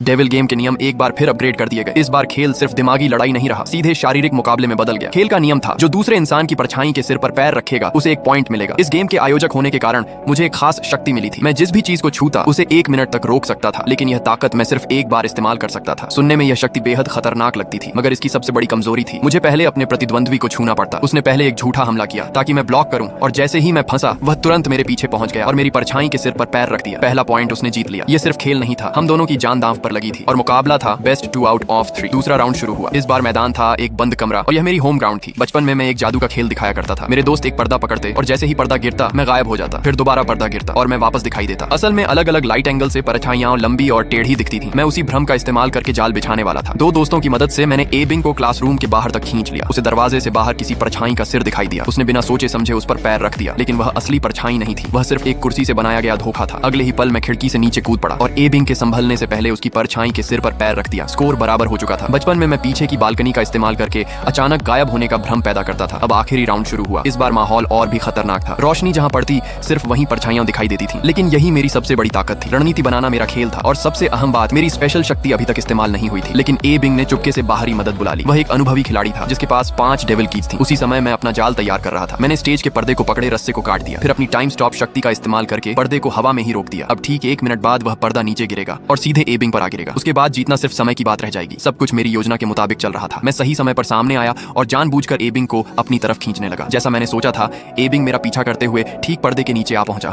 Devil game के नियम एक बार फिर अपग्रेड कर दिए गए। इस बार खेल सिर्फ दिमागी लड़ाई नहीं रहा, सीधे शारीरिक मुकाबले में बदल गया। खेल का नियम था, जो दूसरे इंसान की परछाई के सिर पर पैर रखेगा उसे एक पॉइंट मिलेगा। इस गेम के आयोजक होने के कारण मुझे एक खास शक्ति मिली थी। मैं जिस भी चीज को छूता उसे 1 मिनट तक रोक सकता था, लेकिन यह ताकत मैं सिर्फ एक बार इस्तेमाल कर सकता था। सुनने में यह शक्ति बेहद खतरनाक लगती थी, मगर इसकी सबसे बड़ी कमजोरी थी, मुझे पहले अपने प्रतिद्वंद्वी को छूना पड़ता। उसने पहले एक झूठा हमला किया ताकि मैं ब्लॉक करूं, और जैसे ही मैं फंसा वह तुरंत मेरे पीछे पहुंच गया और मेरी परछाई के सिर पर पैर रख दिया। पहला पॉइंट उसने जीत लिया। यह सिर्फ खेल नहीं था, हम दोनों की जान दांव पर लगी थी और मुकाबला था बेस्ट 2 आउट ऑफ 3। दूसरा राउंड शुरू हुआ। इस बार मैदान था एक बंद कमरा और यह मेरी होम ग्राउंड थी। बचपन में मैं एक जादू का खेल दिखाया करता था। मेरे दोस्त एक पर्दा पकड़ते और जैसे ही पर्दा गिरता मैं गायब हो जाता, फिर दोबारा पर्दा गिरता और मैं वापस दिखाई देता। असल में अलग अलग लाइट एंगल से परछाइयां लंबी और टेढ़ी दिखती थी। मैं उसी भ्रम का इस्तेमाल करके जाल बिछाने वाला था। 2 दोस्तों की मदद से मैंने एबिंग को क्लासरूम के बाहर तक खींच लिया। उसे दरवाजे से बाहर किसी परछाई का सिर दिखाई दिया। उसने बिना सोचे समझे उस पर पैर रख दिया, लेकिन वह असली परछाई नहीं थी, वह सिर्फ एक कुर्सी से बनाया गया धोखा था। अगले ही पल मैं खिड़की से नीचे कूद पड़ा और एबिंग के संभलने से पहले उसकी परछाई के सिर पर पैर रख दिया। स्कोर बराबर हो चुका था। बचपन में मैं पीछे की बालकनी का इस्तेमाल करके अचानक गायब होने का भ्रम पैदा करता था। अब आखिरी राउंड शुरू हुआ। इस बार माहौल और भी खतरनाक था। रोशनी जहां पड़ती सिर्फ वहीं परछाइयां दिखाई देती थी, लेकिन यही मेरी सबसे बड़ी ताकत थी। रणनीति बनाना मेरा खेल था, और सबसे अहम बात, मेरी स्पेशल शक्ति अभी तक इस्तेमाल नहीं हुई थी। लेकिन एबिंग ने चुपके से बाहरी मदद बुला ली। वह एक अनुभवी खिलाड़ी था जिसके पास 5 डेविल कीज थी। उसी समय मैं अपना जाल तैयार कर रहा था। मैंने स्टेज के पर्दे को पकड़े रस्से को काट दिया, फिर अपनी टाइम स्टॉप शक्ति का इस्तेमाल करके पर्दे को हवा में ही रोक दिया। अब ठीक 1 मिनट बाद वह पर्दा नीचे गिरेगा और सीधे एबिंग पर आ गिरेगा। उसके बाद जीतना सिर्फ समय की बात रह जाएगी। सब कुछ मेरी योजना के मुताबिक चल रहा था। मैं सही समय पर सामने आया और जानबूझकर एबिंग को अपनी तरफ खींचने लगा। जैसा मैंने सोचा था, एबिंग मेरा पीछा करते हुए ठीक पर्दे के नीचे आ पहुंचा।